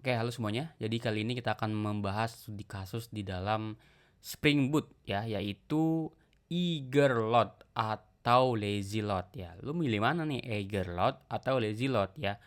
Oke, halo semuanya. Jadi kali ini kita akan membahas studi kasus di dalam Spring Boot ya, yaitu eager load atau lazy load ya. Lu milih mana nih, eager load atau lazy load ya?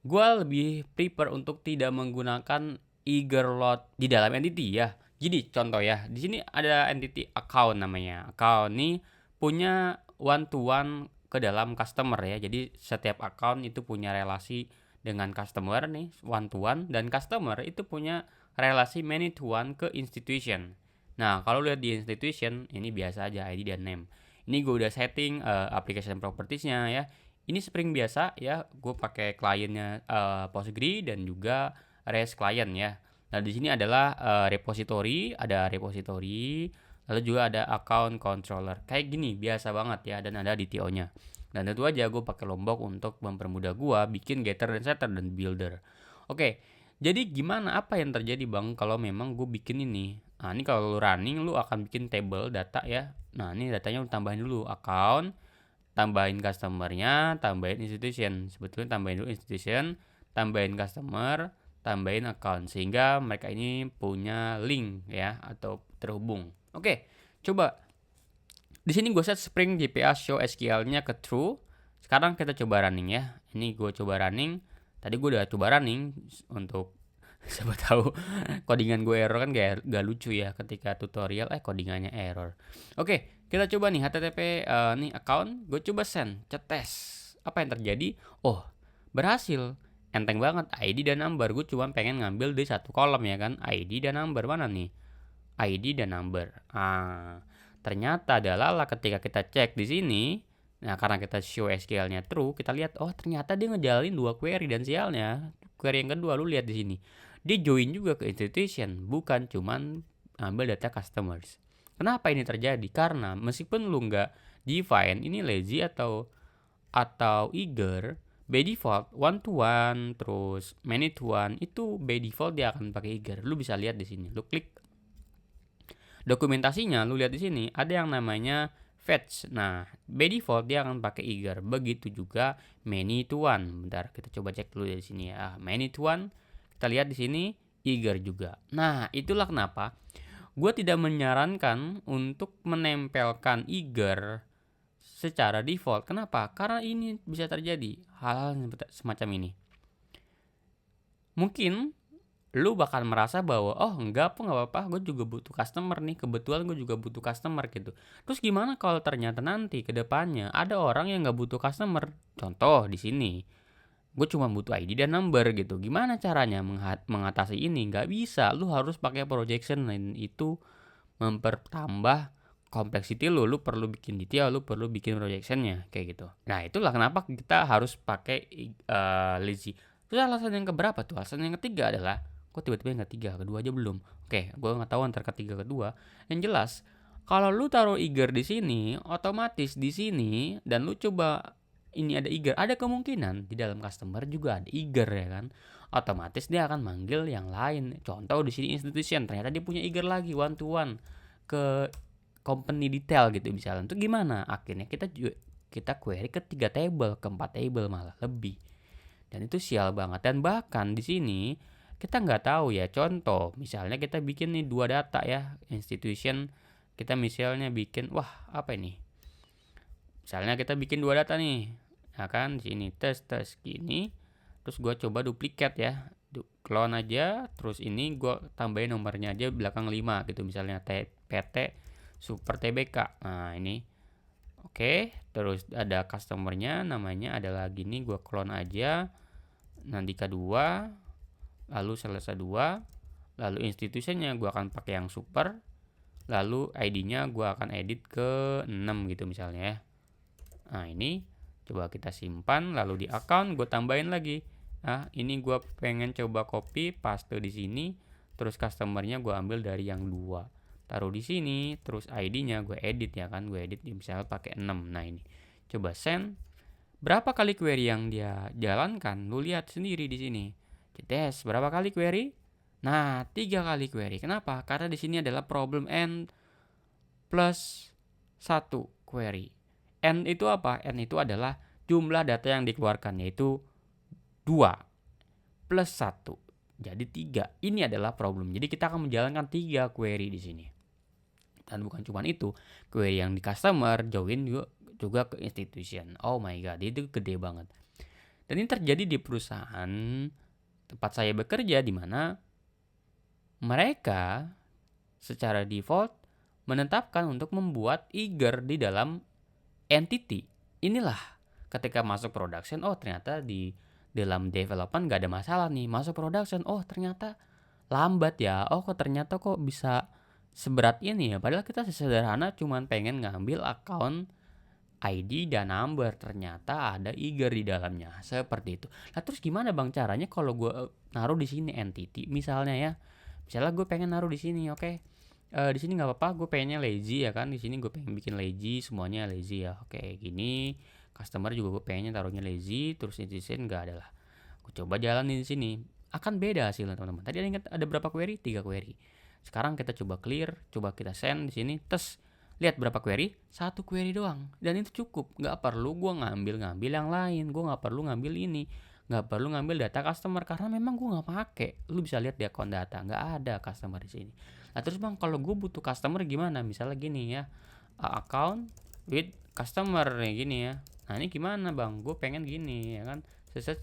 Gua lebih prefer untuk tidak menggunakan eager load di dalam entity ya. Jadi contoh ya, di sini ada entity account namanya. Account ini punya one to one ke dalam customer ya. Jadi setiap account itu punya relasi dengan customer nih one to one, dan customer itu punya relasi many to one ke institution. Nah, kalau lihat di institution ini biasa aja ID dan name. Ini gue udah setting application propertiesnya ya. Ini Spring biasa ya, gue pakai kliennya Postgre dan juga REST client ya. Nah, di sini adalah repository, ada repository, lalu juga ada account controller. Kayak gini biasa banget ya, dan ada DTO-nya. Dan tentu aja gue pakai Lombok untuk mempermudah gue bikin getter dan setter dan builder. Oke, jadi gimana, apa yang terjadi bang kalau memang gue bikin ini? Nah, ini kalau lu running, lu akan bikin table data ya. Nah, ini datanya lu tambahin dulu account, tambahin customernya, tambahin institution. Sebetulnya tambahin dulu institution, tambahin customer, tambahin account, sehingga mereka ini punya link ya atau terhubung. Oke, coba di sini gue set Spring JPA show SQL-nya ke true. Sekarang kita coba running ya. Ini gue coba running. Tadi gue udah coba running untuk siapa tahu codingan gue error kan gak lucu ya ketika tutorial codingannya error. Oke, kita coba nih HTTP nih account, gue coba send, cetes. Apa yang terjadi? Oh, berhasil. Enteng banget, ID dan number. Gue cuma pengen ngambil di satu kolom ya kan, ID dan number. Mana nih? ID dan number. Ternyata adalah ketika kita cek di sini, nah karena kita show SQL-nya true, kita lihat oh ternyata dia ngejalanin dua query, dan sialnya query yang kedua lu lihat di sini. Dia join juga ke institution, bukan cuman ambil data customers. Kenapa ini terjadi? Karena meskipun lu nggak define ini lazy atau eager, by default one to one terus many to one itu by default dia akan pakai eager. Lu bisa lihat di sini. Lu klik dokumentasinya, lu lihat di sini ada yang namanya fetch. Nah, by default dia akan pakai eager. Begitu juga many to one. Bentar, kita coba cek dulu di sini ya. Many to one, kita lihat di sini eager juga. Nah, itulah kenapa gue tidak menyarankan untuk menempelkan eager secara default. Kenapa? Karena ini bisa terjadi hal-hal semacam ini. Mungkin lu bakal merasa bahwa oh enggak apa-apa, gue juga butuh customer nih, kebetulan gue juga butuh customer gitu. Terus gimana kalau ternyata nanti ke depannya ada orang yang nggak butuh customer? Contoh di sini, gue cuma butuh ID dan number gitu. Gimana caranya mengatasi ini? Nggak bisa, lu harus pakai projection, dan itu mempertambah complexity lu perlu bikin detail, lu perlu bikin projectionnya kayak gitu. Nah, itulah kenapa kita harus pakai lazy. Terus alasan yang keberapa tuh? Alasan yang ketiga adalah kok tiba-tiba yang ketiga, kedua aja belum. Oke, gue nggak tahu antar ketiga kedua. Yang jelas, kalau lu taruh eager di sini, otomatis di sini, dan lu coba ini ada eager, ada kemungkinan di dalam customer juga ada eager ya kan. Otomatis dia akan manggil yang lain. Contoh di sini institution, ternyata dia punya eager lagi one to one ke company detail gitu misalnya. Itu gimana? Akhirnya kita query ke 3 table, ke 4 table malah lebih. Dan itu sial banget. Dan bahkan di sini kita nggak tahu ya. Contoh, misalnya kita bikin nih 2 data ya, institution. Kita misalnya bikin, wah apa ini? Misalnya kita bikin 2 data nih. Nah kan di sini tes gini. Terus gue coba duplikat ya. Clone aja. Terus ini gue tambahin nomornya aja belakang 5 gitu. Misalnya PT Super TBK. Nah ini. Oke. Terus ada customernya namanya ada lagi nih. Gue clone aja. Nandika 2. Lalu Selesa 2. Lalu institutionnya gue akan pakai yang super. Lalu ID-nya gue akan edit ke 6 gitu misalnya ya. Nah ini coba kita simpan, lalu di account gue tambahin lagi. Nah ini gue pengen coba copy paste di sini, terus customernya gue ambil dari yang 2, taruh di sini, terus ID-nya gue edit ya kan, gue edit misalnya pakai 6. Nah ini coba send. Berapa kali query yang dia jalankan? Lu lihat sendiri di sini. Cetes, berapa kali query? Nah, 3 kali query. Kenapa? Karena di sini adalah problem n plus 1 query. N itu apa? N itu adalah jumlah data yang dikeluarkan, yaitu 2 plus 1. jadi 3. Ini adalah problem. Jadi kita akan menjalankan 3 query di sini. Dan bukan cuma itu, query yang di customer join juga ke institution. Oh my god, itu gede banget. Dan ini terjadi di perusahaan tempat saya bekerja, di mana mereka secara default menetapkan untuk membuat eager di dalam entity. Inilah ketika masuk production, oh ternyata di dalam development gak ada masalah nih. Masuk production, oh ternyata lambat ya. Oh ternyata kok bisa seberat ini ya. Padahal kita sesederhana cuman pengen ngambil account ID dan number, ternyata ada eager di dalamnya. Seperti itu. Nah, terus gimana Bang caranya kalau gue naruh di sini entity misalnya ya. Misalnya gue pengen naruh di sini, oke. Di sini nggak apa-apa, gue pengennya lazy ya kan. Di sini gue pengen bikin lazy, semuanya lazy ya. Oke, gini. Customer juga gue pengennya taruhnya lazy, terus institution nggak ada lah. Gue coba jalanin di sini. Akan beda hasilnya teman-teman. Tadi ada berapa query? 3 query. Sekarang kita coba clear, coba kita send di sini, tes. Lihat berapa query? 1 query doang. Dan itu cukup. Nggak perlu gue ngambil yang lain. Gue nggak perlu ngambil ini. Nggak perlu ngambil data customer. Karena memang gue nggak pakai. Lu bisa lihat di akun data. Nggak ada customer di sini. Nah terus Bang, kalau gue butuh customer gimana? Misalnya gini ya. Account with customer nih gini ya. Nah ini gimana Bang? Gue pengen gini ya kan. Search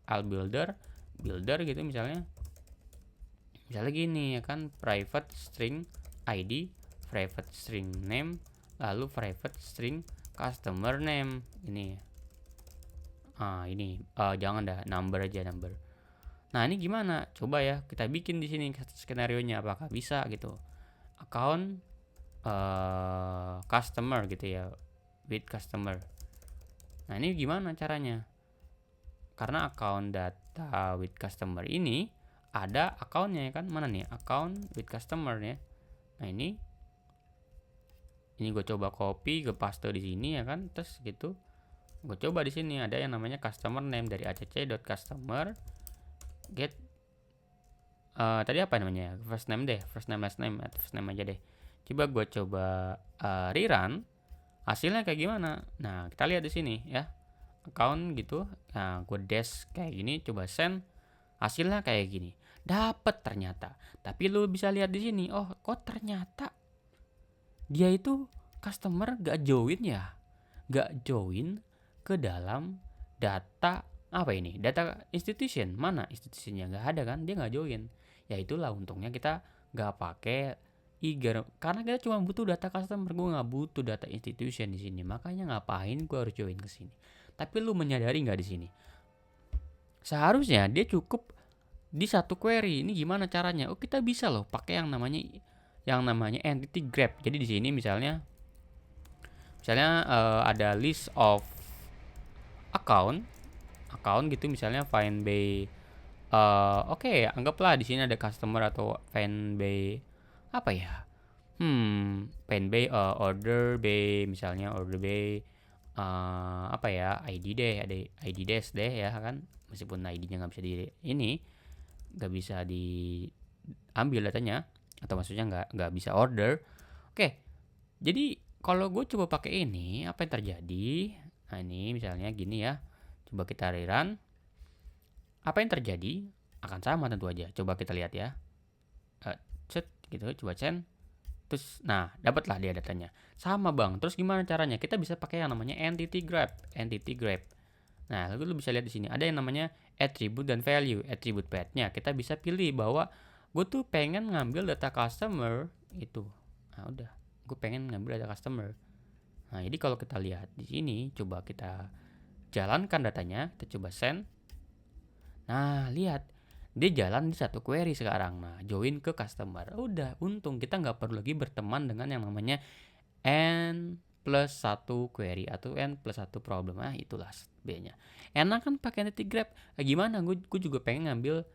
all builder gitu misalnya. Misalnya gini ya kan. Private string ID, private string name, lalu private string customer name. Ini jangan dah, number aja, number. Nah ini gimana? Coba ya kita bikin di sini skenario nya, apakah bisa gitu. Account customer gitu ya, with customer. Nah ini gimana caranya? Karena account data with customer ini ada accountnya ya kan. Mana nih account with customer ya. Nah ini gue coba copy ke paste di sini ya kan. Terus gitu gue coba di sini ada yang namanya customer name dari acc.customer get tadi apa namanya, first name deh, first name last name atau first name aja deh. Coba gue rerun hasilnya kayak gimana. Nah kita lihat di sini ya, account gitu. Nah gue dash kayak gini, coba send, hasilnya kayak gini, dapat ternyata. Tapi lu bisa lihat di sini, oh kok ternyata dia itu customer gak join ya, gak join ke dalam data apa ini, data institution. Mana institutionnya nggak ada kan, dia nggak join. Ya itulah untungnya kita nggak pakai eager, karena kita cuma butuh data customer. Gue nggak butuh data institution di sini, makanya ngapain gue harus join ke sini. Tapi lu menyadari nggak di sini, seharusnya dia cukup di 1 query. Ini gimana caranya? Oh kita bisa loh pakai yang namanya entity grab. Jadi di sini misalnya ada list of account gitu, misalnya find by oke, anggaplah di sini ada customer atau find by apa ya, find by order by, misalnya order by apa ya, ID deh, ada ID dash deh ya kan, meskipun ID-nya nggak bisa nggak bisa diambil datanya, atau maksudnya nggak bisa order. Oke, jadi kalau gue coba pakai ini, apa yang terjadi? Nah ini misalnya gini ya, coba kita rerun. Apa yang terjadi? Akan sama tentu aja. Coba kita lihat ya. Set gitu, coba send. Terus nah, dapatlah dia datanya. Sama Bang. Terus gimana caranya? Kita bisa pakai yang namanya entity grab. Nah, lalu lu bisa lihat di sini ada yang namanya attribute dan value. Attribute path-nya kita bisa pilih bahwa gue tuh pengen ngambil data customer itu. Nah, udah. Gue pengen ngambil data customer. Nah, jadi kalau kita lihat di sini, coba kita jalankan datanya, kita coba send. Nah, lihat. Dia jalan di 1 query sekarang. Nah, join ke customer. Udah, untung kita nggak perlu lagi berteman dengan yang namanya n plus 1 query atau n plus 1 problem. Itulah B-nya. Enak kan pakai entity grab. Gimana? Gue juga pengen ngambil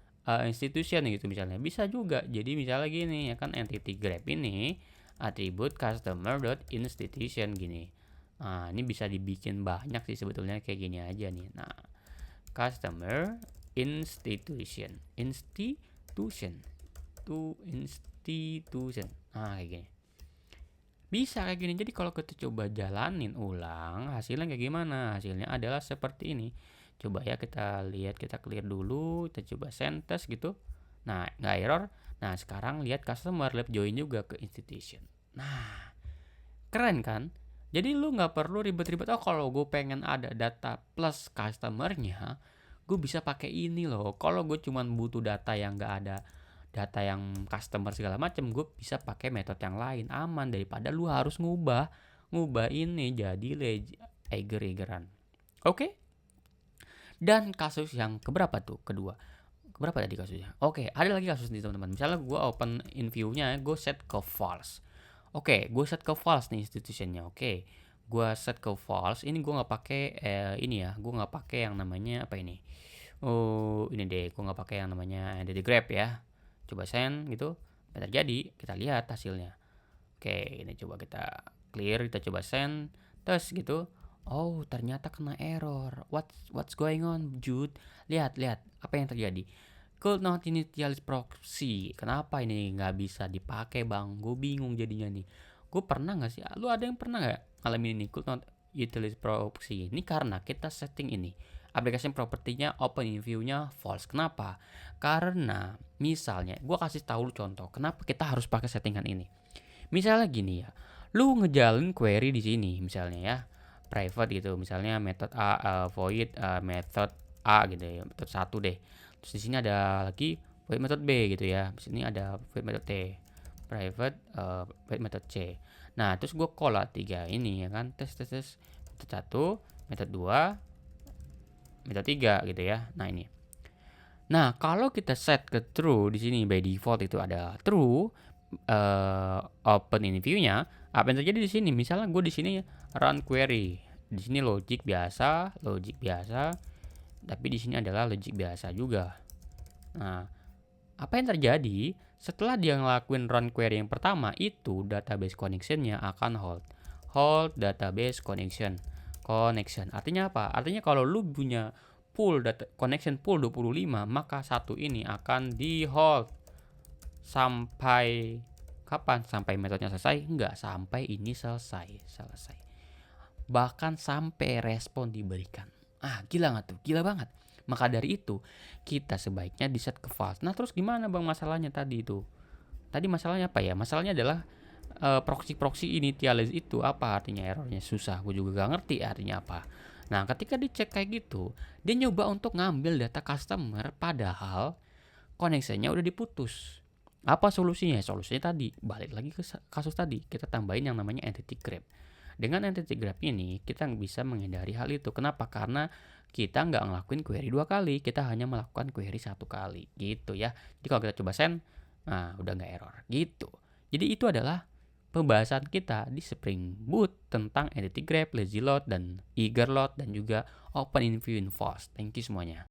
institution gitu misalnya. Bisa juga. Jadi misalnya gini ya kan, entity grab ini attribute customer.institution gini. Nah, ini bisa dibikin banyak sih sebetulnya, kayak gini aja nih. Nah, customer institution nah kayak gini, bisa kayak gini. Jadi kalau kita coba jalanin ulang, hasilnya kayak gimana? Hasilnya adalah seperti ini. Coba ya kita lihat, kita clear dulu, kita coba send test gitu. Nah, nggak error. Nah, sekarang lihat customer, lihat join juga ke institution. Nah, keren kan? Jadi lu nggak perlu ribet-ribet. Oh, kalau gue pengen ada data plus customernya, gue bisa pakai ini loh. Kalau gue cuman butuh data yang nggak ada, data yang customer segala macam, gue bisa pakai metode yang lain, aman daripada lu harus ngubah ini jadi eger-egeran. Oke? Dan kasus yang keberapa tuh? Kedua. Keberapa tadi kasusnya? Oke, ada lagi kasus nih teman-teman. Misalnya gue open in view-nya, gue set ke false. Oke, gue set ke false nih institutionnya. Oke, gue set ke false. Ini gue nggak pakai ini ya. Gue nggak pakai yang namanya apa ini? Oh, ini deh. Gue nggak pakai yang namanya entity grab ya. Coba send gitu. Apa terjadi? Kita lihat hasilnya. Oke, ini coba kita clear. Kita coba send. Terus gitu. Oh, ternyata kena error. What's going on, Jude? Lihat apa yang terjadi. Could not initialize proxy. Kenapa ini nggak bisa dipakai, Bang? Gue bingung jadinya nih. Gue pernah nggak sih? Lu ada yang pernah nggak ngalamin ini? Could not utilize proxy. Ini karena kita setting ini. Application property-nya open in view-nya false. Kenapa? Karena misalnya, gue kasih tahu lu contoh. Kenapa kita harus pakai settingan ini? Misalnya gini ya. Lu ngejalin query di sini misalnya ya. Private gitu, misalnya method A, void method A gitu ya, method 1 deh. Terus di sini ada lagi void method B gitu ya. Di sini ada void method T, private void method C. Nah, terus gue call lah 3 ini ya kan. Tes method 1, method 2, method 3 gitu ya. Nah, ini. Nah, kalau kita set ke true di sini by default itu ada true, open in view-nya, apa yang terjadi di sini? Misalnya gue di sini run query, di sini logic biasa, tapi di sini adalah logic biasa juga. Nah, apa yang terjadi setelah dia ngelakuin run query yang pertama itu database connection-nya akan hold database connection. Artinya apa? Artinya kalau lu punya pool data connection pool 25, maka satu ini akan di hold sampai kapan? Sampai metodenya selesai? Enggak, sampai ini selesai. Bahkan sampai respon diberikan. Gila nggak tuh? Gila banget. Maka dari itu, kita sebaiknya di set ke false. Nah, terus gimana Bang masalahnya tadi itu? Tadi masalahnya apa ya? Masalahnya adalah proxy initialize itu apa artinya errornya? Susah, gue juga gak ngerti artinya apa. Nah, ketika dicek kayak gitu, dia nyoba untuk ngambil data customer padahal koneksinya udah diputus. Apa solusinya? Solusinya tadi, balik lagi ke kasus tadi, kita tambahin yang namanya entity grab. Dengan entity grab ini, kita bisa menghindari hal itu. Kenapa? Karena kita nggak ngelakuin query 2 kali, kita hanya melakukan query 1 kali, gitu ya. Jadi kalau kita coba send, udah nggak error, gitu. Jadi itu adalah pembahasan kita di Spring Boot tentang entity grab, lazy load, dan eager load, dan juga open in view in false. Thank you semuanya.